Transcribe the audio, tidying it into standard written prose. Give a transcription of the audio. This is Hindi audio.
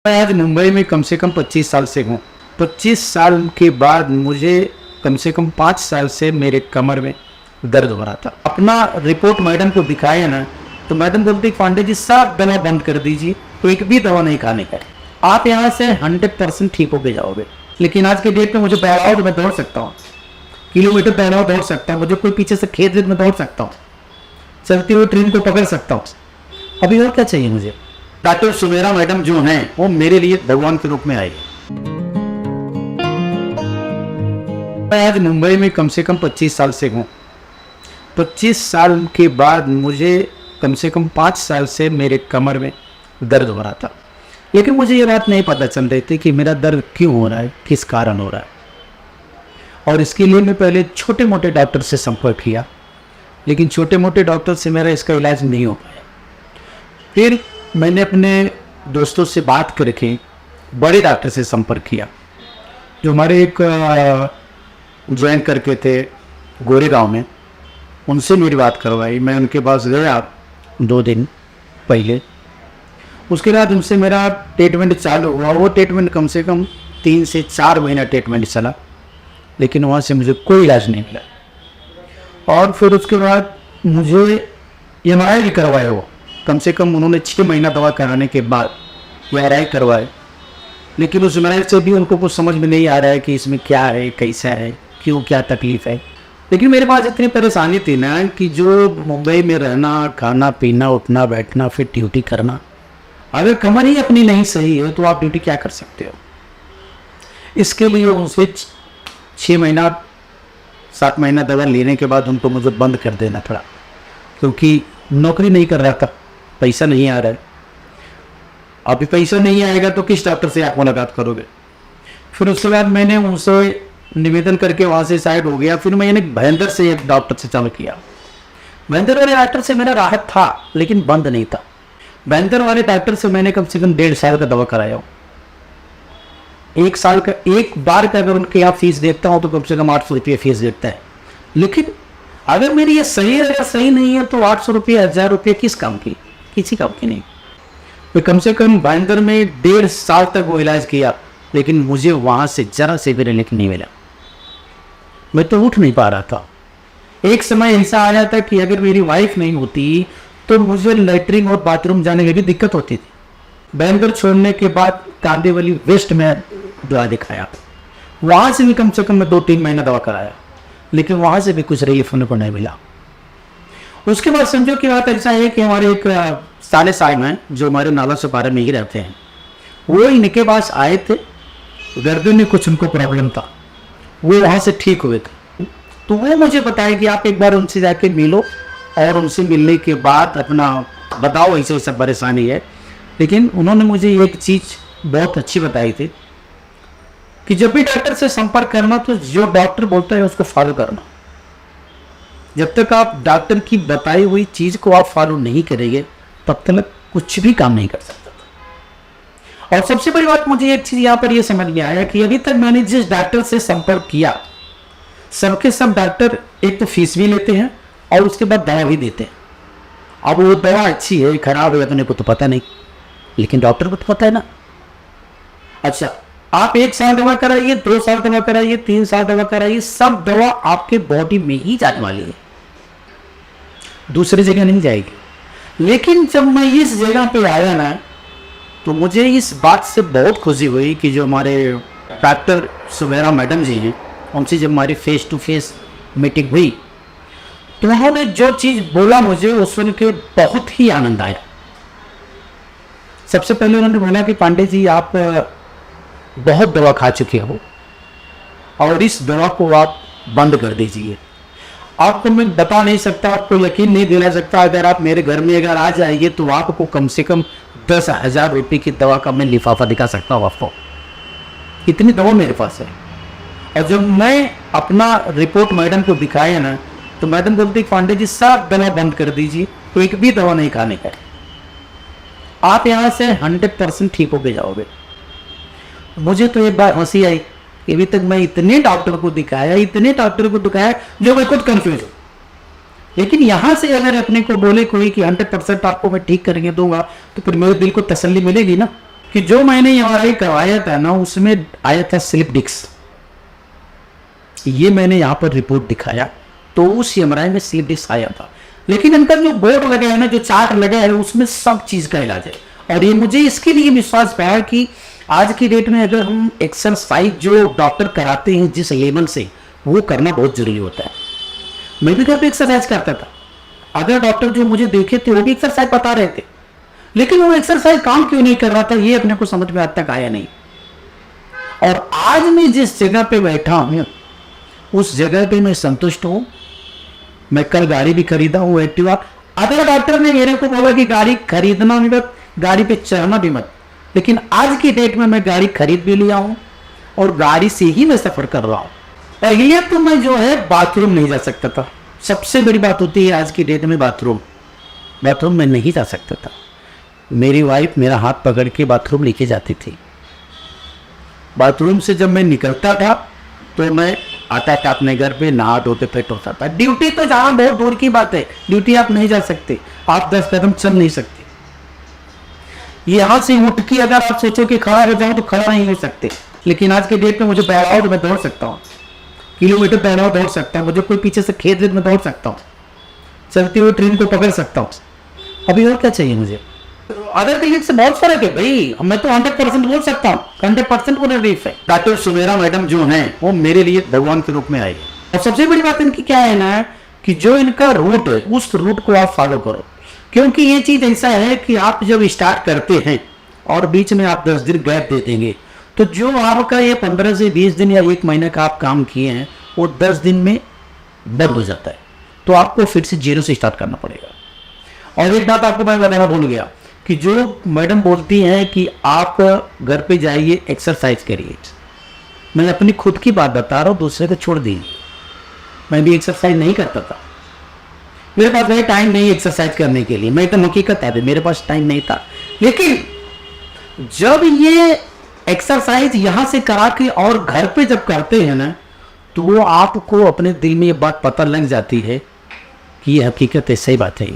मैं आज मुंबई में कम से कम 25 साल से हूँ। 25 साल के बाद मुझे कम से कम 5 साल से मेरे कमर में दर्द हो रहा था। अपना रिपोर्ट मैडम को दिखाया ना, तो मैडम बोलती पांडे जी सब दवा बंद कर दीजिए, तो एक भी दवा नहीं खाने का, आप यहाँ से 100% ठीक होके जाओगे। लेकिन आज के डेट में मुझे पैराओ तो मैं दौड़ सकता हूँ, किलोमीटर पैराओ दौड़ सकता हूँ, मुझे कोई पीछे से खेत में दौड़ सकता हूँ, चलती हुई ट्रेन को पकड़ सकता हूँ। अभी और क्या चाहिए मुझे। डॉक्टर सुमेरा मैडम जो हैं वो मेरे लिए भगवान के रूप में आई। मैं आज मुंबई में कम से कम 25 साल से हूँ। 25 साल के बाद मुझे कम से कम 5 साल से मेरे कमर में दर्द हो रहा था, लेकिन मुझे ये बात नहीं पता चल रही थी कि मेरा दर्द क्यों हो रहा है, किस कारण हो रहा है। और इसके लिए मैं पहले छोटे मोटे डॉक्टर से संपर्क किया, लेकिन छोटे मोटे डॉक्टर से मेरा इसका इलाज नहीं हो पाया। फिर मैंने अपने दोस्तों से बात करके बड़े डॉक्टर से संपर्क किया, जो हमारे एक ज्वाइन करके थे गोरेगांव में, उनसे मेरी बात करवाई। मैं उनके पास गया 2 दिन पहले। उसके बाद उनसे मेरा ट्रीटमेंट चालू हुआ। वो ट्रीटमेंट कम से कम 3 से 4 महीना ट्रीटमेंट चला, लेकिन वहाँ से मुझे कोई इलाज नहीं मिला। और फिर उसके बाद मुझे MRI भी करवाया। वो कम से कम उन्होंने 6 महीना दवा कराने के बाद वो MRI करवाए, लेकिन उस MRI से भी उनको कुछ समझ में नहीं आ रहा है कि इसमें क्या है, कैसा है, क्यों, क्या तकलीफ है। लेकिन मेरे पास इतनी परेशानी थी ना कि जो मुंबई में रहना, खाना पीना, उठना बैठना, फिर ड्यूटी करना, अगर कमर ही अपनी नहीं सही है तो आप ड्यूटी क्या कर सकते हो। इसके लिए उनसे 6 महीना 7 महीना दवा लेने के बाद उनको मुझे बंद कर देना पड़ा, क्योंकि नौकरी नहीं कर रहा था, पैसा नहीं आ रहा है। अभी पैसा नहीं आएगा तो किस डॉक्टर से आप मुलाकात करोगे। फिर उसके बाद मैंने उनसे निवेदन करके वहाँ से साइड हो गया। फिर मैंने भयंदर से एक डॉक्टर से चालू किया। भयंदर वाले डॉक्टर से मेरा राहत था, लेकिन बंद नहीं था। भयंदर वाले डॉक्टर से मैंने कम से कम 1.5 साल का दवा कराया हूँ। 1 साल का एक बार का अगर उनके यहाँ फीस देखता हूँ तो कम से कम 800 रुपये फीस देखता है। लेकिन अगर मेरी ये सही है या सही नहीं है तो 800 रुपये 1000 रुपये किस काम की, किसी काम की नहीं। मैं कम से कम भयंदर में 1.5 साल तक वो इलाज किया, लेकिन मुझे वहाँ से जरा से भी रिलीफ नहीं मिला। मैं तो उठ नहीं पा रहा था। एक समय ऐसा आया था कि अगर मेरी वाइफ नहीं होती तो मुझे लैट्रिन और बाथरूम जाने में भी दिक्कत होती थी। बैंगलोर छोड़ने के बाद कांदिवली वेस्ट में दवा दिखाया, वहाँ से भी कम से कम मैं 2-3 महीना दवा कराया, लेकिन वहाँ से भी कुछ रिलीफ होने को नहीं मिला। उसके बाद समझो कि बात ऐसा है कि हमारे एक साले साहब हैं जो हमारे नाला से पारा में ही रहते हैं, वो इनके पास आए थे। गर्दन में कुछ उनको प्रॉब्लम था, वो वहाँ से ठीक हुए थे। तो वो मुझे बताया कि आप एक बार उनसे जाके मिलो, और उनसे मिलने के बाद अपना बताओ ऐसे ऐसा परेशानी है। लेकिन उन्होंने मुझे एक चीज़ बहुत अच्छी बताई थी कि जब भी डॉक्टर से संपर्क करना तो जो डॉक्टर बोलता है उसको फॉलो करना। जब तक आप डॉक्टर की बताई हुई चीज़ को आप फॉलो नहीं करेंगे तब तक कुछ भी काम नहीं कर सकते। और सबसे बड़ी बात मुझे एक चीज़ यहाँ पर यह समझ में आया कि अभी तक मैंने जिस डॉक्टर से संपर्क किया, सबके सब डॉक्टर एक तो फीस भी लेते हैं और उसके बाद दवा भी देते हैं। अब वो दवा अच्छी है खराब है तो तो पता नहीं, लेकिन डॉक्टर को तो पता है ना। अच्छा, आप 1 साल दवा कराइए, 2 साल दवा कराइए, 3 साल दवा कराइए, सब दवा आपके बॉडी में ही जाने वाली है, दूसरी जगह नहीं जाएगी। लेकिन जब मैं इस जगह पे आया ना, तो मुझे इस बात से बहुत खुशी हुई कि जो हमारे डॉक्टर सुमेरा मैडम जी हैं, उनसे जब हमारी फेस टू फेस मीटिंग हुई तो उन्होंने जो चीज़ बोला मुझे उस सुन के बहुत ही आनंद आया। सबसे पहले उन्होंने बोला कि पांडे जी आप बहुत दवा खा चुके हो और इस दवा को आप बंद कर दीजिए। आपको मैं बता नहीं सकता, आपको यकीन नहीं दिला सकता, अगर आप मेरे घर में अगर आ जाएंगे तो आपको कम से कम 10,000 रुपये की दवा का मैं लिफाफा दिखा सकता हूँ आपको, इतनी दवा मेरे पास है। और जब मैं अपना रिपोर्ट मैडम को दिखाया ना, तो मैडम बोलती पांडे जी सब दवा बंद कर दीजिए, तो एक भी दवा नहीं खाने का, आप यहाँ से 100% ठीक होके जाओगे। मुझे तो एक बार हंसी आई कि अभी तक मैं इतने डॉक्टर को दिखाया जो मैं खुद कंफ्यूज हूँ। लेकिन यहाँ से अगर अपने को बोले कोई कि 100% आपको मैं ठीक करके दूंगा तो फिर मेरे दिल को तसल्ली मिलेगी ना। कि जो मैंने एमआरआई करवाया था ना, उसमें आया था स्लिप डिस्क। ये मैंने यहाँ पर रिपोर्ट दिखाया तो उस एमआरआई में स्लिप डिस्क आया था, लेकिन इनका जो बोर्ड लगा है ना, जो चार्ट लगा है, उसमें सब चीज का इलाज है। और ये मुझे इसके लिए विश्वास पाया कि आज की डेट में अगर हम एक्सरसाइज जो डॉक्टर कराते हैं जिस लेवल से, वो करना बहुत जरूरी होता है। मैं भी घर पे एक्सरसाइज करता था, अगर डॉक्टर जो मुझे देखे थे वो भी एक्सरसाइज बता रहे थे, लेकिन वो एक्सरसाइज काम क्यों नहीं कर रहा था, ये अपने को समझ में आज तक आया नहीं। और आज मैं जिस जगह पे बैठा हूं, उस जगह पे मैं संतुष्ट हूं। मैं कल गाड़ी भी खरीदा हूं, एक्टिवा। अगर डॉक्टर ने मेरे को बोला कि गाड़ी खरीदना भी मत, गाड़ी पे चढ़ना भी मत, लेकिन आज की डेट में मैं गाड़ी खरीद भी लिया हूं और गाड़ी से ही मैं सफर कर रहा हूं। और ये तो मैं जो है बाथरूम नहीं जा सकता था। सबसे बड़ी बात होती है आज की डेट में बाथरूम में नहीं जा सकता था। मेरी वाइफ मेरा हाथ पकड़ के बाथरूम लेके जाती थी। बाथरूम से जब मैं निकलता था तो मैं आता था अपने घर पे, नहा धोते फिट होता था। ड्यूटी तो जहां बहुत दूर की बात है, ड्यूटी आप नहीं जा सकते, आप 10 कदम चल नहीं सकते। यहां से उठ के अगर आप सोचो कि खड़ा हो जाओ तो खड़ा नहीं हो सकते, लेकिन आज के डेट में मुझे पैराओ तो मैं दौड़ सकता हूँ, किलोमीटर पैराओ दौड़ सकता है, मुझे कोई पीछे से खेत में दौड़ सकता हूँ, चलती हुई ट्रेन को पकड़ सकता हूँ। अभी और क्या चाहिए मुझे? अदर क्लिनिक से बहुत फर्क है भाई। मैं तो 100% बोल सकता हूँ, 100% को रिलीफ है। डॉक्टर सुमेरा मैडम जो हैं वो मेरे लिए भगवान के रूप में आई है। और सबसे बड़ी बात इनकी क्या है ना, कि जो इनका रूट है उस रूट को आप फॉलो करो, क्योंकि ये चीज ऐसा है कि आप जब स्टार्ट करते हैं और बीच में आप 10 दिन गैप दे देंगे, तो जो आपका ये 15 से 20 दिन या 1 महीने का आप काम किए हैं वो 10 दिन में बंद हो जाता है। तो आपको फिर से जीरो से स्टार्ट करना पड़ेगा। और एक बात आपको मैं बताना भूल गया कि जो मैडम बोलती हैं कि आप घर पे जाइए एक्सरसाइज करिए, मैं अपनी खुद की बात बता रहा हूँ, दूसरे को छोड़ दीजिए। मैं भी एक्सरसाइज नहीं करता था, मेरे पास वही टाइम नहीं एक्सरसाइज करने के लिए। मैं तो हकीकत है मेरे पास टाइम नहीं था, लेकिन जब ये एक्सरसाइज यहां से करा के और घर पे जब करते हैं ना, तो वो आपको अपने दिल में ये बात पता लग जाती है कि ये हकीकत है, सही बात है।